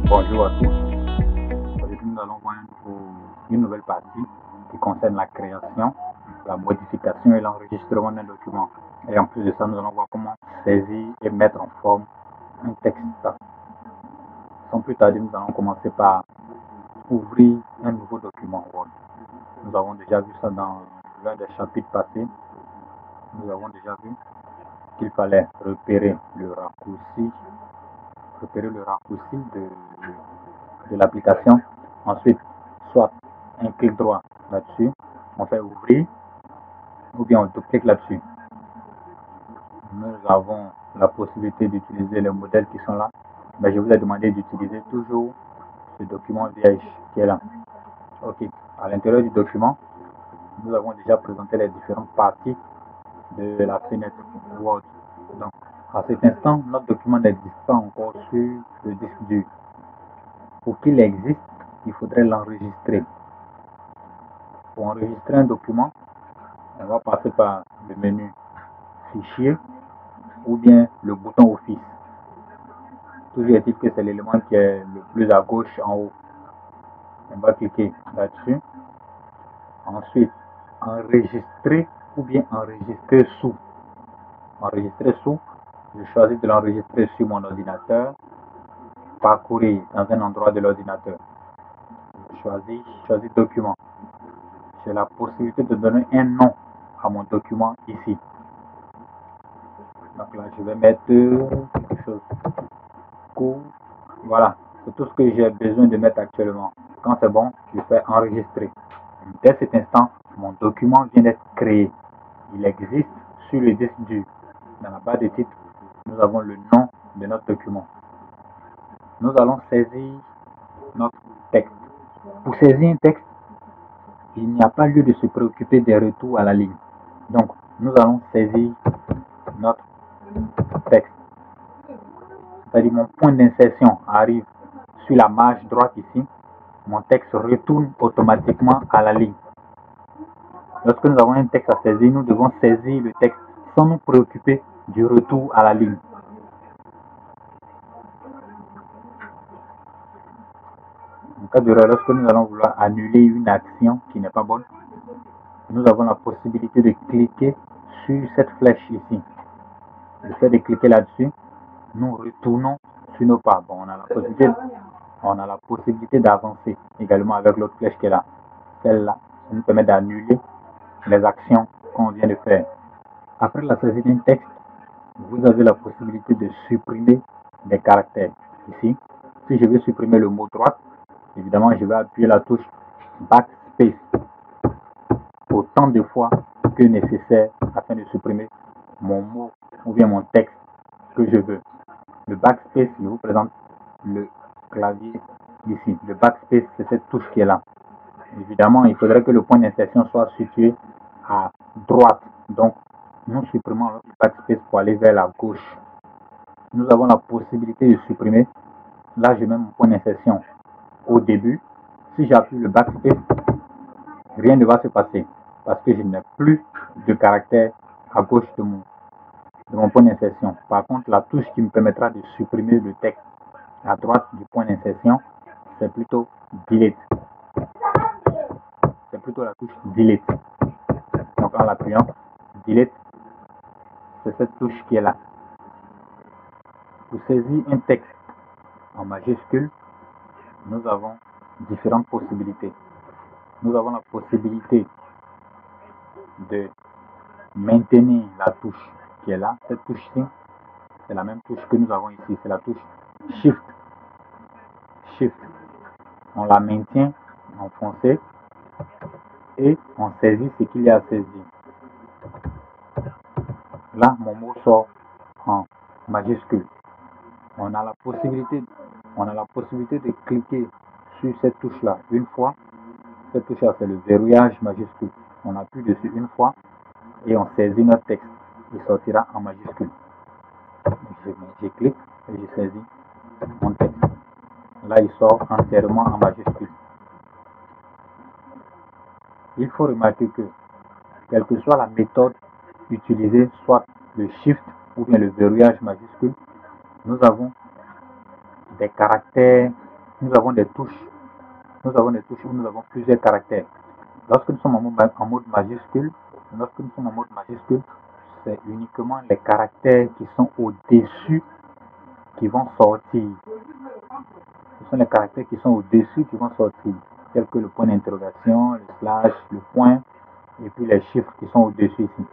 Bonjour à tous. Aujourd'hui, nous allons voir une nouvelle partie qui concerne la création, la modification et l'enregistrement d'un document. Et en plus de ça, nous allons voir comment saisir et mettre en forme un texte. Sans plus tarder, nous allons commencer par ouvrir un nouveau document Word. Nous avons déjà vu ça dans l'un des chapitres passés. Nous avons déjà vu qu'il fallait repérer le raccourci de l'application. Ensuite, soit un clic droit là-dessus, on fait ouvrir, ou bien on double-clique là-dessus. Nous avons la possibilité d'utiliser les modèles qui sont là, mais je vous ai demandé d'utiliser toujours ce document vierge qui est là. Ok, à l'intérieur du document, nous avons déjà présenté les différentes parties de la fenêtre Word. Donc, à cet instant, notre document n'existe pas encore sur le disque dur. Pour qu'il existe, il faudrait l'enregistrer. Pour enregistrer un document, on va passer par le menu Fichier ou bien le bouton Office. Toujours est-il que c'est l'élément qui est le plus à gauche en haut. On va cliquer là-dessus. Ensuite, enregistrer ou bien enregistrer sous. Enregistrer sous, je choisis de l'enregistrer sur mon ordinateur. Parcourir dans un endroit de l'ordinateur. Je choisis document. J'ai la possibilité de donner un nom à mon document ici. Donc là, je vais mettre quelque chose court. Voilà, c'est tout ce que j'ai besoin de mettre actuellement. Quand c'est bon, je fais enregistrer. Dès cet instant, mon document vient d'être créé. Il existe sur le disque dur. Dans la barre de titre, nous avons le nom de notre document. Nous allons saisir notre texte. Pour saisir un texte, il n'y a pas lieu de se préoccuper des retours à la ligne. Donc, nous allons saisir notre texte. C'est-à-dire mon point d'insertion arrive sur la marge droite ici. Mon texte retourne automatiquement à la ligne. Lorsque nous avons un texte à saisir, nous devons saisir le texte sans nous préoccuper du retour à la ligne. En cas d'erreur, lorsque nous allons vouloir annuler une action qui n'est pas bonne, nous avons la possibilité de cliquer sur cette flèche ici. Le fait de cliquer là-dessus, nous retournons sur nos pas. Bon, on a la possibilité d'avancer également avec l'autre flèche qui est là. Celle-là, ça nous permet d'annuler les actions qu'on vient de faire. Après la saisie d'un texte, vous avez la possibilité de supprimer des caractères. Ici, si je veux supprimer le mot droite, évidemment, je vais appuyer la touche Backspace autant de fois que nécessaire afin de supprimer mon mot ou bien mon texte que je veux. Le Backspace, je vous présente le clavier ici. Le Backspace, c'est cette touche qui est là. Évidemment, il faudrait que le point d'insertion soit situé à droite. Donc, nous supprimons le Backspace pour aller vers la gauche. Nous avons la possibilité de supprimer. Là, je mets mon point d'insertion au début. Si j'appuie le Backspace, rien ne va se passer parce que je n'ai plus de caractère à gauche de mon point d'insertion. Par contre, la touche qui me permettra de supprimer le texte à droite du point d'insertion, c'est plutôt Delete. C'est plutôt la touche Delete. Donc en l'appuyant, Delete, c'est cette touche qui est là. Pour saisir un texte en majuscule, nous avons différentes possibilités. Nous avons la possibilité de maintenir la touche qui est là. Cette touche-ci, c'est la même touche que nous avons ici. C'est la touche Shift. Shift. On la maintient en foncé et on saisit ce qu'il y a à saisir. Là, mon mot sort en majuscule. On a la possibilité de cliquer sur cette touche-là une fois. Cette touche-là, c'est le verrouillage majuscule. On appuie dessus une fois et on saisit notre texte. Il sortira en majuscule. Je clique et je saisis mon texte. Là, il sort entièrement en majuscule. Il faut remarquer que, quelle que soit la méthode utilisée, soit le Shift ou bien le verrouillage majuscule, nous avons des caractères nous avons des touches. Nous avons des touches où nous avons plusieurs caractères. Lorsque nous sommes en mode majuscule, c'est uniquement les caractères qui sont au-dessus qui vont sortir. Ce sont les caractères qui sont au-dessus qui vont sortir, tels que le point d'interrogation, le slash, le point, et puis les chiffres qui sont au-dessus ici.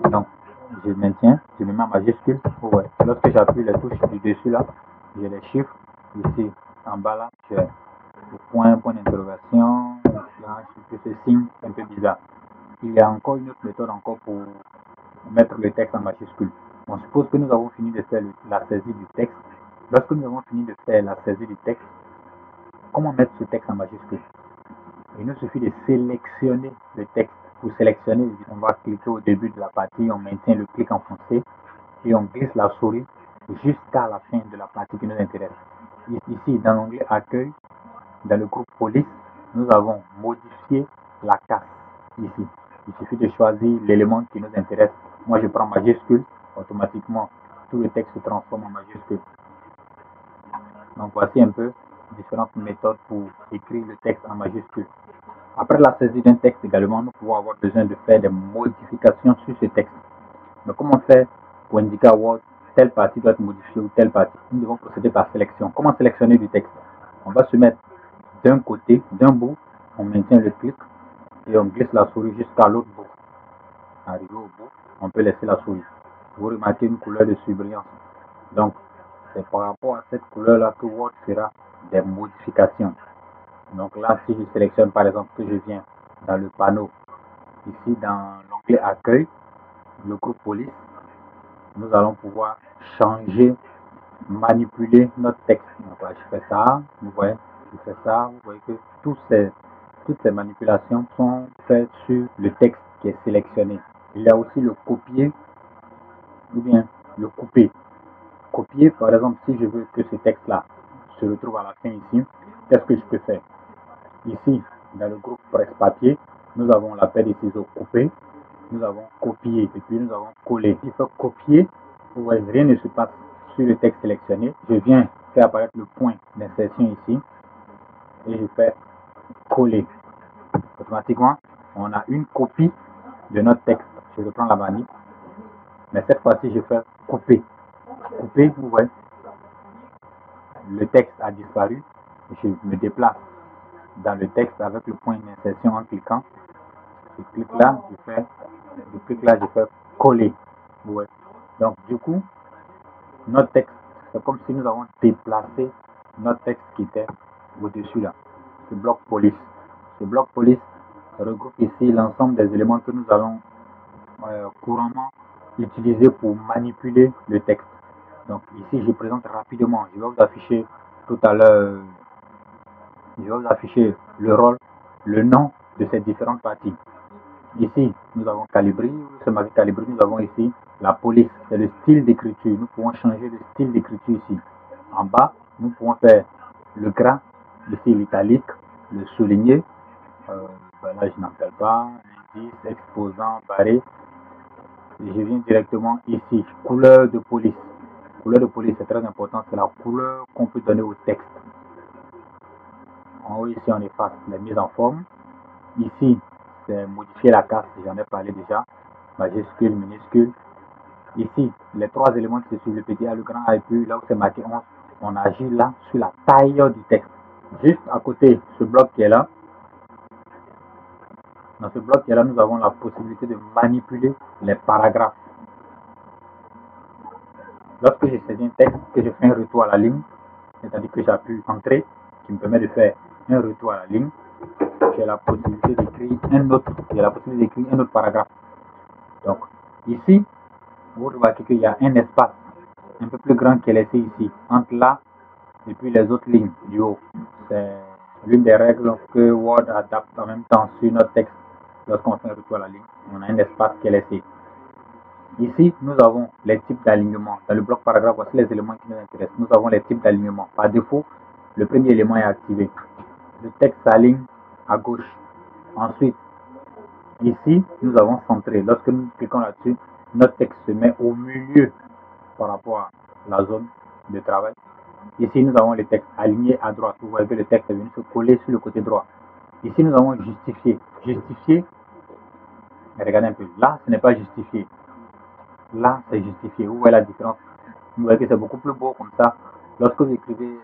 Donc, je maintiens, je me mets en majuscule. Ouais. Lorsque j'appuie les touches du dessus là, j'ai les chiffres. Ici, en bas là, j'ai le point, point d'interrogation, le slash, ce signe un peu bizarre. Il y a encore une autre méthode encore pour mettre le texte en majuscule. On suppose que nous avons fini de faire la saisie du texte. Lorsque nous avons fini de faire la saisie du texte, comment mettre ce texte en majuscule? Il nous suffit de sélectionner le texte. Pour sélectionner, on va cliquer au début de la partie, on maintient le clic enfoncé et on glisse la souris jusqu'à la fin de la partie qui nous intéresse. Ici, dans l'onglet Accueil, dans le groupe Police, nous avons modifié la casse ici. Il suffit de choisir l'élément qui nous intéresse. Moi, je prends majuscule, automatiquement, tout le texte se transforme en majuscule. Donc, voici un peu différentes méthodes pour écrire le texte en majuscule. Après la saisie d'un texte également, nous pouvons avoir besoin de faire des modifications sur ce texte. Mais comment faire pour indiquer à Word telle partie doit être modifiée ou telle partie? Nous devons procéder par sélection. Comment sélectionner du texte? On va se mettre d'un côté, d'un bout, on maintient le clic et on glisse la souris jusqu'à l'autre bout. Arrivé au bout, on peut laisser la souris. Vous remarquez une couleur de surbrillance. Donc, c'est par rapport à cette couleur-là que Word fera des modifications. Donc là, si je sélectionne par exemple que je viens dans le panneau, ici dans l'onglet Accueil, le groupe Police, nous allons pouvoir changer, manipuler notre texte. Donc là, je fais ça, vous voyez, je fais ça, vous voyez que toutes ces manipulations sont faites sur le texte qui est sélectionné. Il y a aussi le copier ou bien le couper. Copier, par exemple, si je veux que ce texte-là se retrouve à la fin ici, qu'est-ce que je peux faire? Ici, dans le groupe presse-papier, nous avons la paire de ciseaux couper, nous avons copier et puis nous avons coller. Il faut copier, vous voyez, rien ne se passe sur le texte sélectionné. Je viens faire apparaître le point d'insertion ici et je fais coller. Automatiquement, on a une copie de notre texte. Je reprends la vanille, mais cette fois-ci, je fais couper. Couper, vous voyez, le texte a disparu. Je me déplace dans le texte avec le point d'insertion en cliquant. Je clique là, je fais coller. Ouais. Donc du coup, notre texte, c'est comme si nous avons déplacé notre texte qui était au-dessus là. Ce bloc police. Ce bloc police regroupe ici l'ensemble des éléments que nous allons couramment utiliser pour manipuler le texte. Donc ici, je présente rapidement. Je vais vous afficher tout à l'heure. Je vais vous afficher le rôle, le nom de ces différentes parties. Ici, nous avons calibri, c'est marqué calibri, nous avons ici la police, c'est le style d'écriture. Nous pouvons changer le style d'écriture ici. En bas, nous pouvons faire le gras, ici l'italique, le souligné. Là, je n'appelle pas, indice, exposant, barré. Et je viens directement ici, couleur de police. Couleur de police, c'est très important, c'est la couleur qu'on peut donner au texte. En haut, ici, on efface les mises en forme. Ici, c'est modifier la casse, j'en ai parlé déjà. Majuscule, minuscule. Ici, les trois éléments qui se suivent, le petit A, le grand A, et puis là où c'est marqué 11, on agit là sur la taille du texte. Juste à côté, ce bloc qui est là. Dans ce bloc qui est là, nous avons la possibilité de manipuler les paragraphes. Lorsque je saisis un texte, que je fais un retour à la ligne, c'est-à-dire que j'appuie Entrée, qui me permet de faire un retour à la ligne, j'ai la possibilité d'écrire un autre paragraphe. Donc, ici, vous remarquez qu'il y a un espace un peu plus grand qui est laissé ici, entre là et puis les autres lignes du haut. C'est l'une des règles que Word adapte en même temps sur notre texte. Lorsqu'on fait un retour à la ligne, on a un espace qui est laissé. Ici, nous avons les types d'alignement. Dans le bloc paragraphe, voici les éléments qui nous intéressent. Nous avons les types d'alignement. Par défaut, le premier élément est activé. Le texte s'aligne à gauche. Ensuite, ici, nous avons centré. Lorsque nous cliquons là-dessus, notre texte se met au milieu par rapport à la zone de travail. Ici, nous avons le texte aligné à droite. Vous voyez que le texte est venu se coller sur le côté droit. Ici, nous avons justifié. Justifié, regardez un peu. Là, ce n'est pas justifié. Là, c'est justifié. Vous voyez la différence? Vous voyez que c'est beaucoup plus beau comme ça. Lorsque vous écrivez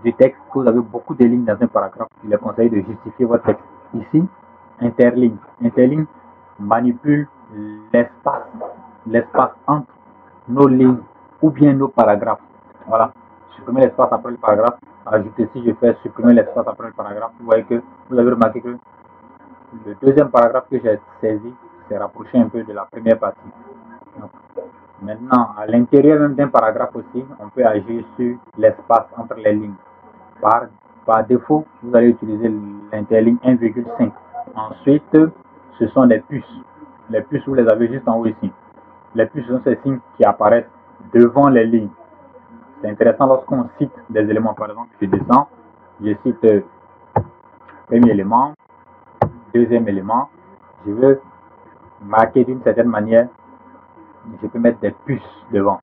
du texte, que vous avez beaucoup de lignes dans un paragraphe, il est conseillé de justifier votre texte. Ici, interligne. Interligne manipule l'espace entre nos lignes ou bien nos paragraphes. Voilà. Supprimer l'espace après le paragraphe. Ajouter, si je fais supprimer l'espace après le paragraphe, vous voyez que vous avez remarqué que le deuxième paragraphe que j'ai saisi s'est rapproché un peu de la première partie. Donc, maintenant, à l'intérieur même d'un paragraphe aussi, on peut agir sur l'espace entre les lignes. Par défaut, vous allez utiliser l'interligne 1,5. Ensuite, ce sont les puces. Les puces, vous les avez juste en haut ici. Les puces sont ces signes qui apparaissent devant les lignes. C'est intéressant lorsqu'on cite des éléments. Par exemple, je descends, je cite premier élément, deuxième élément. Je veux marquer d'une certaine manière, je peux mettre des puces devant.